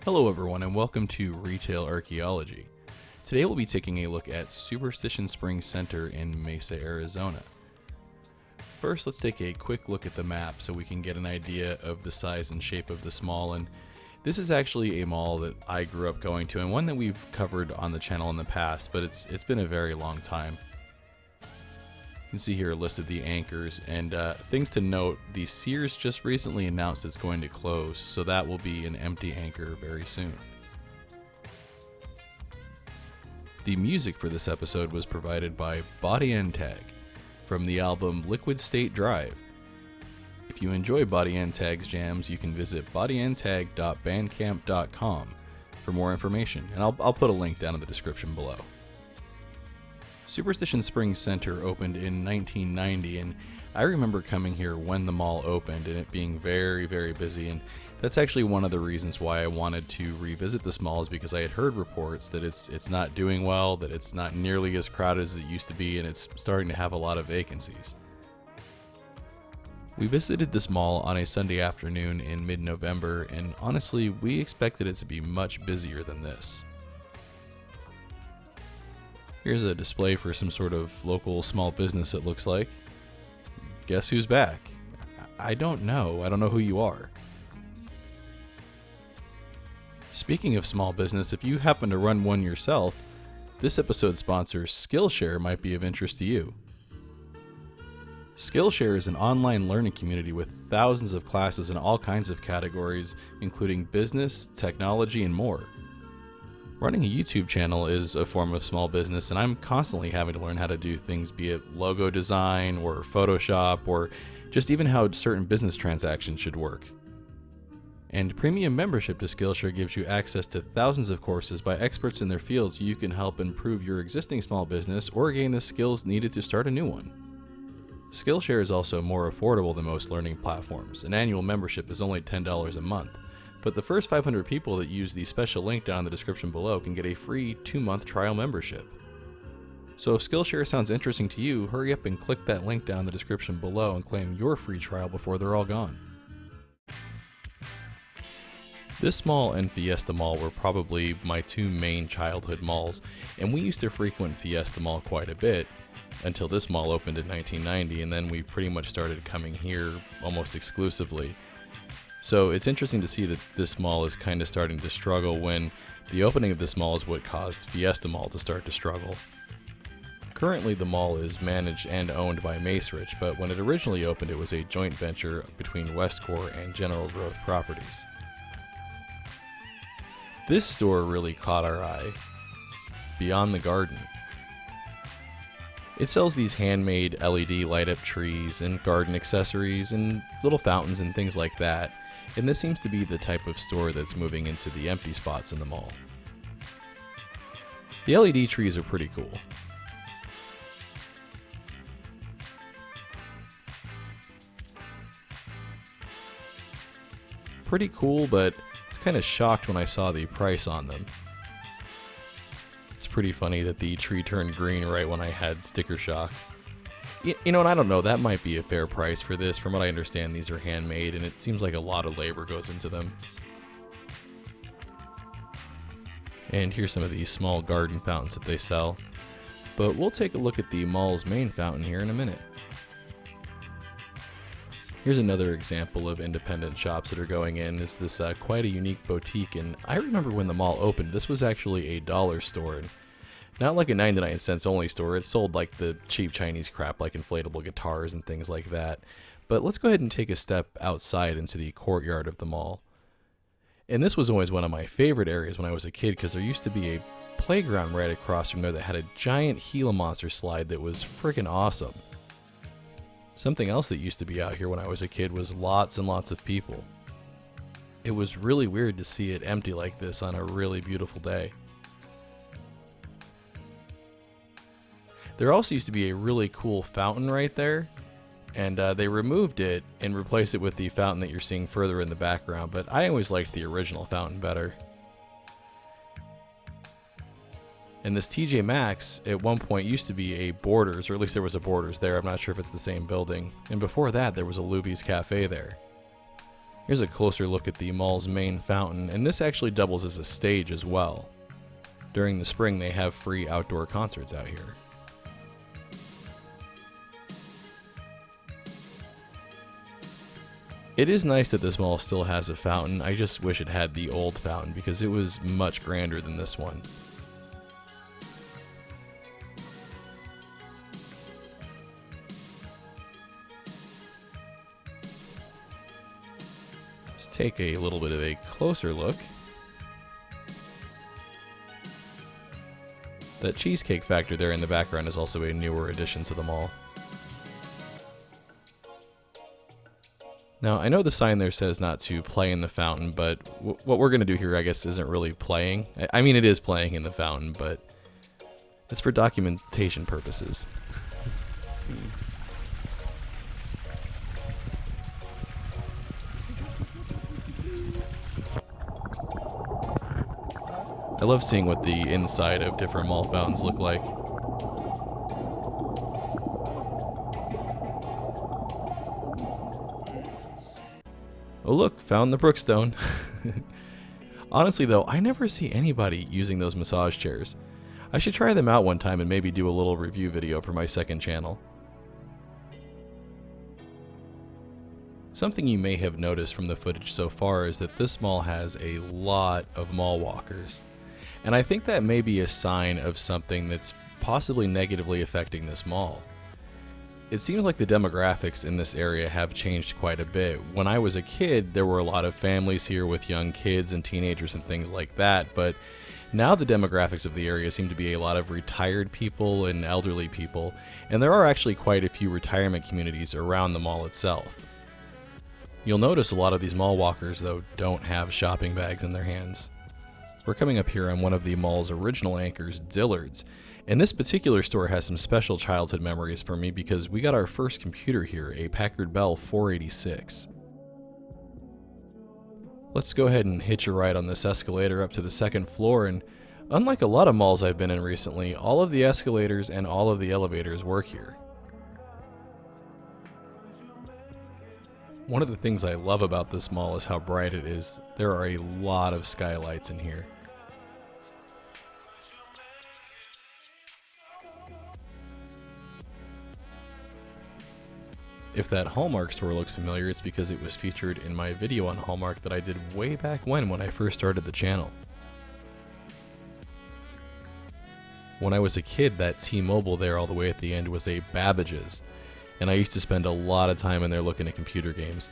Hello everyone and welcome to Retail Archaeology. Today we'll be taking a look at Superstition Springs Center in Mesa, Arizona. First, let's take a quick look at the map so we can get an idea of the size and shape of this mall. And this is actually a mall that I grew up going to and one that we've covered on the channel in the past, but it's been a very long time. You can see here listed the anchors, and things to note, the Sears just recently announced it's going to close, so that will be an empty anchor very soon. The music for this episode was provided by Body and Tag from the album Liquid State Drive. If you enjoy Body and Tag's jams, you can visit bodyandtag.bandcamp.com for more information, and I'll put a link down in the description below. Superstition Springs Center opened in 1990, and I remember coming here when the mall opened and it being very, very busy, and that's actually one of the reasons why I wanted to revisit this mall, is because I had heard reports that it's not doing well, that it's not nearly as crowded as it used to be, and it's starting to have a lot of vacancies. We visited this mall on a Sunday afternoon in mid-November, and honestly, we expected it to be much busier than this. Here's a display for some sort of local small business, it looks like. Guess who's back? I don't know. I don't know who you are. Speaking of small business, if you happen to run one yourself, this episode's sponsor, Skillshare, might be of interest to you. Skillshare is an online learning community with thousands of classes in all kinds of categories, including business, technology, and more. Running a YouTube channel is a form of small business, and I'm constantly having to learn how to do things, be it logo design or Photoshop or just even how certain business transactions should work. And premium membership to Skillshare gives you access to thousands of courses by experts in their field, so you can help improve your existing small business or gain the skills needed to start a new one. Skillshare is also more affordable than most learning platforms. An annual membership is only $10 a month. But the first 500 people that use the special link down in the description below can get a free 2-month trial membership. So if Skillshare sounds interesting to you, hurry up and click that link down in the description below and claim your free trial before they're all gone. This mall and Fiesta Mall were probably my two main childhood malls, and we used to frequent Fiesta Mall quite a bit until this mall opened in 1990, and then we pretty much started coming here almost exclusively. So it's interesting to see that this mall is kind of starting to struggle when the opening of this mall is what caused Fiesta Mall to start to struggle. Currently the mall is managed and owned by Macerich, but when it originally opened it was a joint venture between Westcor and General Growth Properties. This store really caught our eye. Beyond the Garden. It sells these handmade LED light-up trees and garden accessories and little fountains and things like that. And this seems to be the type of store that's moving into the empty spots in the mall. The LED trees are pretty cool. Pretty cool, but I was kind of shocked when I saw the price on them. It's pretty funny that the tree turned green right when I had sticker shock. You know, and I don't know, that might be a fair price for this. From what I understand, these are handmade, and it seems like a lot of labor goes into them. And here's some of these small garden fountains that they sell. But we'll take a look at the mall's main fountain here in a minute. Here's another example of independent shops that are going in. Is this quite a unique boutique, and I remember when the mall opened, this was actually a dollar store. And not like a 99-cents only store. It sold like the cheap Chinese crap like inflatable guitars and things like that. But let's go ahead and take a step outside into the courtyard of the mall. And this was always one of my favorite areas when I was a kid, because there used to be a playground right across from there that had a giant Gila monster slide that was freaking awesome. Something else that used to be out here when I was a kid was lots and lots of people. It was really weird to see it empty like this on a really beautiful day. There also used to be a really cool fountain right there, and they removed it and replaced it with the fountain that you're seeing further in the background, but I always liked the original fountain better. And this TJ Maxx at one point used to be a Borders, or at least there was a Borders there. I'm not sure if it's the same building. And before that, there was a Luby's Cafe there. Here's a closer look at the mall's main fountain, and this actually doubles as a stage as well. During the spring, they have free outdoor concerts out here. It is nice that this mall still has a fountain. I just wish it had the old fountain because it was much grander than this one. Let's take a little bit of a closer look. That Cheesecake Factory there in the background is also a newer addition to the mall. Now, I know the sign there says not to play in the fountain, but what we're going to do here, I guess, isn't really playing. I mean, it is playing in the fountain, but it's for documentation purposes. I love seeing what the inside of different mall fountains look like. Oh look, found the Brookstone. Honestly though, I never see anybody using those massage chairs. I should try them out one time and maybe do a little review video for my second channel. Something you may have noticed from the footage so far is that this mall has a lot of mall walkers. And I think that may be a sign of something that's possibly negatively affecting this mall. It seems like the demographics in this area have changed quite a bit. When I was a kid, there were a lot of families here with young kids and teenagers and things like that, but now the demographics of the area seem to be a lot of retired people and elderly people, and there are actually quite a few retirement communities around the mall itself. You'll notice a lot of these mall walkers, though, don't have shopping bags in their hands. We're coming up here on one of the mall's original anchors, Dillard's. And this particular store has some special childhood memories for me because we got our first computer here, a Packard Bell 486. Let's go ahead and hitch a ride on this escalator up to the second floor, and unlike a lot of malls I've been in recently, all of the escalators and all of the elevators work here. One of the things I love about this mall is how bright it is. There are a lot of skylights in here. If that Hallmark store looks familiar, it's because it was featured in my video on Hallmark that I did way back when I first started the channel. When I was a kid, that T-Mobile there all the way at the end was a Babbage's, and I used to spend a lot of time in there looking at computer games.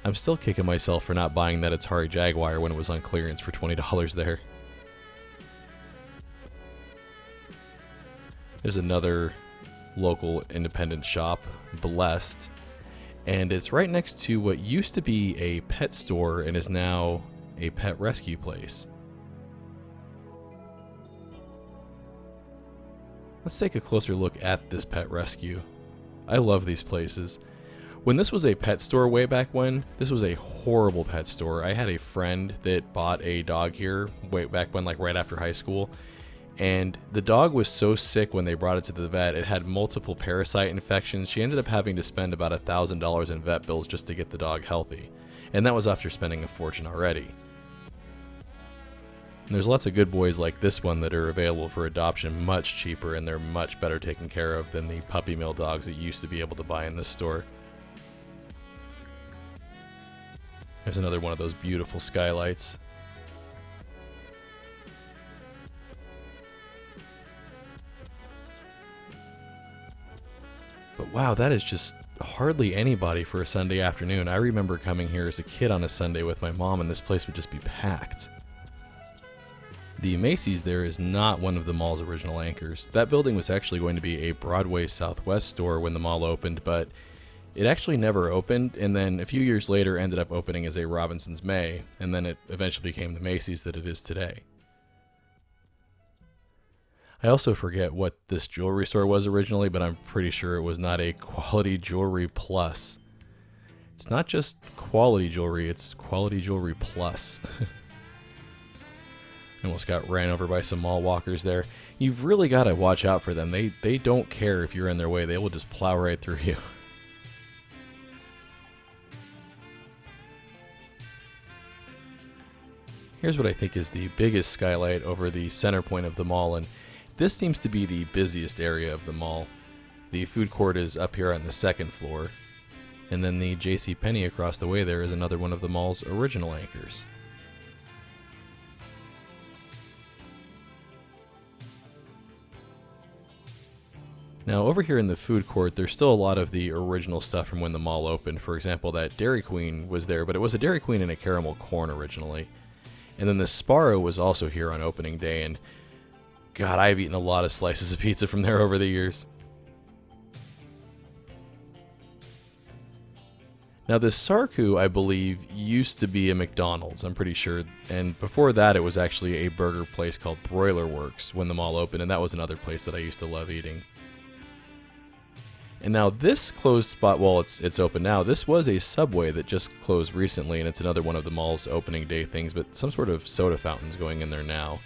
I'm still kicking myself for not buying that Atari Jaguar when it was on clearance for $20 there. There's another local independent shop, Blessed, and it's right next to what used to be a pet store and is now a pet rescue place. Let's take a closer look at this pet rescue. I love these places. When this was a pet store way back when, this was a horrible pet store. I had a friend that bought a dog here way back when, like right after high school, and the dog was so sick when they brought it to the vet. It had multiple parasite infections. She ended up having to spend about $1,000 in vet bills just to get the dog healthy, and that was after spending a fortune already. And there's lots of good boys like this one that are available for adoption much cheaper, and they're much better taken care of than the puppy mill dogs that you used to be able to buy in this store. There's another one of those beautiful skylights. But wow, that is just hardly anybody for a Sunday afternoon. I remember coming here as a kid on a Sunday with my mom, and this place would just be packed. The Macy's there is not one of the mall's original anchors. That building was actually going to be a Broadway Southwest store when the mall opened, but it actually never opened, and then a few years later ended up opening as a Robinson's May, and then it eventually became the Macy's that it is today. I also forget what this jewelry store was originally, but I'm pretty sure it was not a Quality Jewelry Plus. It's not just quality jewelry, it's Quality Jewelry Plus. Almost got ran over by some mall walkers there. You've really got to watch out for them. They don't care if you're in their way. They will just plow right through you. Here's what I think is the biggest skylight over the center point of the mall, and this seems to be the busiest area of the mall. The food court is up here on the second floor, and then the JCPenney across the way there is another one of the mall's original anchors. Now over here in the food court, there's still a lot of the original stuff from when the mall opened. For example, that Dairy Queen was there, but it was a Dairy Queen and a caramel corn originally. And then the Sparrow was also here on opening day, and God, I've eaten a lot of slices of pizza from there over the years. Now this Sarku, I believe, used to be a McDonald's, I'm pretty sure, and before that it was actually a burger place called Broiler Works when the mall opened, and that was another place that I used to love eating. And now this closed spot, well, it's open now. This was a Subway that just closed recently, and it's another one of the mall's opening day things, but some sort of soda fountain's going in there now.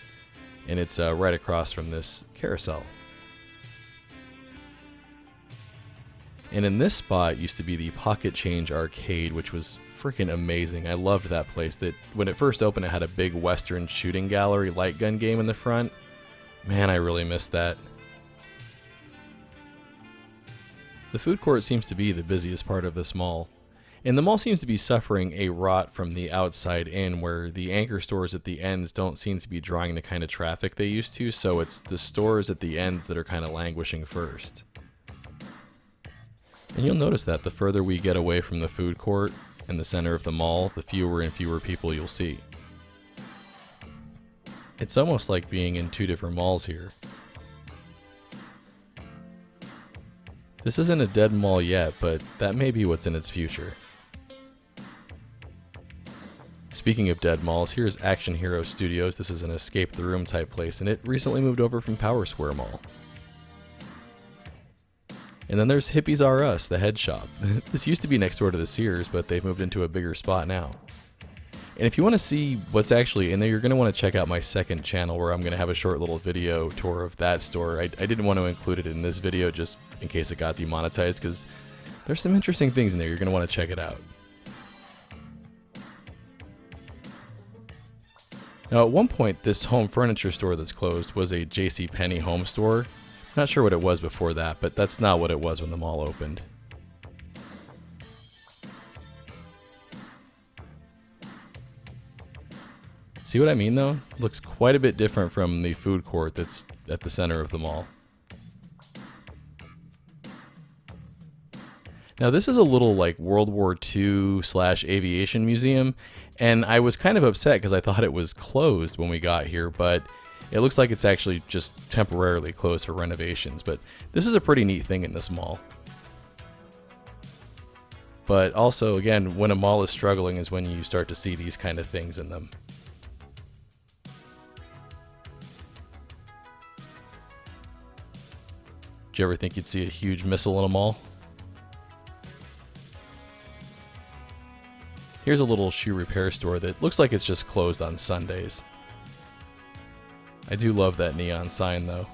And it's right across from this carousel. And in this spot used to be the Pocket Change Arcade, which was freaking amazing. I loved that place. That when it first opened, it had a big Western shooting gallery light gun game in the front. Man, I really missed that. The food court seems to be the busiest part of this mall. And the mall seems to be suffering a rot from the outside in, where the anchor stores at the ends don't seem to be drawing the kind of traffic they used to, so it's the stores at the ends that are kind of languishing first. And you'll notice that the further we get away from the food court and the center of the mall, the fewer and fewer people you'll see. It's almost like being in two different malls here. This isn't a dead mall yet, but that may be what's in its future. Speaking of dead malls, here's Action Hero Studios. This is an escape the room type place, and it recently moved over from Power Square Mall. And then there's Hippies R Us, the head shop. This used to be next door to the Sears, but they've moved into a bigger spot now. And if you want to see what's actually in there, you're going to want to check out my second channel, where I'm going to have a short little video tour of that store. I didn't want to include it in this video just in case it got demonetized, because there's some interesting things in there. You're going to want to check it out. Now, at one point, this home furniture store that's closed was a JCPenney home store. Not sure what it was before that, but that's not what it was when the mall opened. See what I mean though? Looks quite a bit different from the food court that's at the center of the mall. Now this is a little like World War II / aviation museum, and I was kind of upset because I thought it was closed when we got here, but it looks like it's actually just temporarily closed for renovations. But this is a pretty neat thing in this mall. But also, again, when a mall is struggling is when you start to see these kind of things in them. Did you ever think you'd see a huge missile in a mall? Here's a little shoe repair store that looks like it's just closed on Sundays. I do love that neon sign though.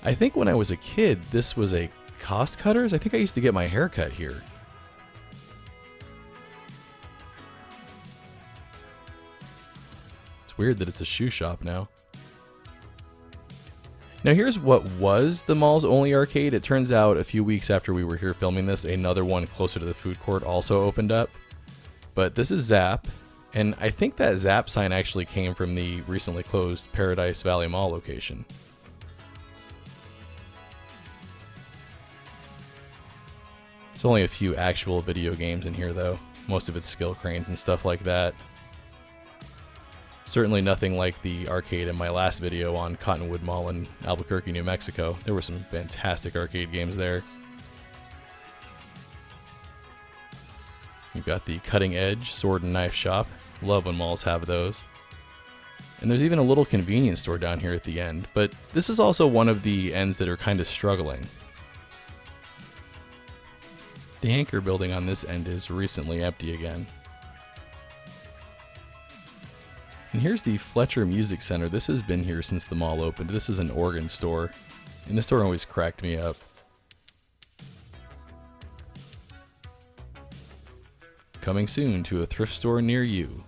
I think when I was a kid, this was a Cost Cutters. I think I used to get my hair cut here. It's weird that it's a shoe shop now. Now here's what was the mall's only arcade. It turns out a few weeks after we were here filming this, another one closer to the food court also opened up. But this is Zap, and I think that Zap sign actually came from the recently closed Paradise Valley Mall location. There's only a few actual video games in here though. Most of it's skill cranes and stuff like that. Certainly nothing like the arcade in my last video on Cottonwood Mall in Albuquerque, New Mexico. There were some fantastic arcade games there. You've got the Cutting Edge Sword and Knife Shop. Love when malls have those. And there's even a little convenience store down here at the end. But this is also one of the ends that are kind of struggling. The anchor building on this end is recently empty again. And here's the Fletcher Music Center. This has been here since the mall opened. This is an organ store, and this store always cracked me up. Coming soon to a thrift store near you.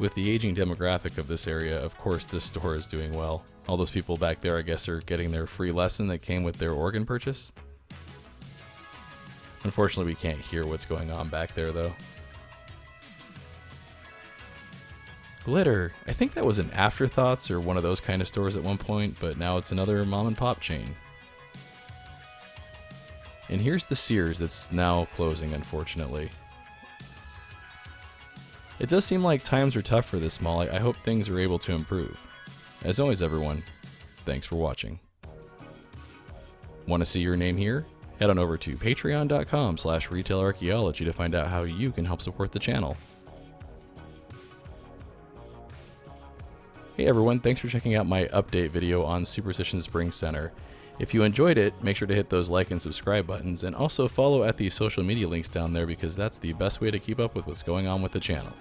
With the aging demographic of this area, of course this store is doing well. All those people back there, I guess, are getting their free lesson that came with their organ purchase. Unfortunately, we can't hear what's going on back there, though. Glitter. I think that was an Afterthoughts or one of those kind of stores at one point, but now it's another mom and pop chain. And here's the Sears that's now closing, unfortunately. It does seem like times are tough for this mall. I hope things are able to improve. As always, everyone, thanks for watching. Want to see your name here? Head on over to patreon.com/retailarchaeology to find out how you can help support the channel. Hey everyone, thanks for checking out my update video on Superstition Springs Center. If you enjoyed it, make sure to hit those like and subscribe buttons, and also follow at the social media links down there because that's the best way to keep up with what's going on with the channel.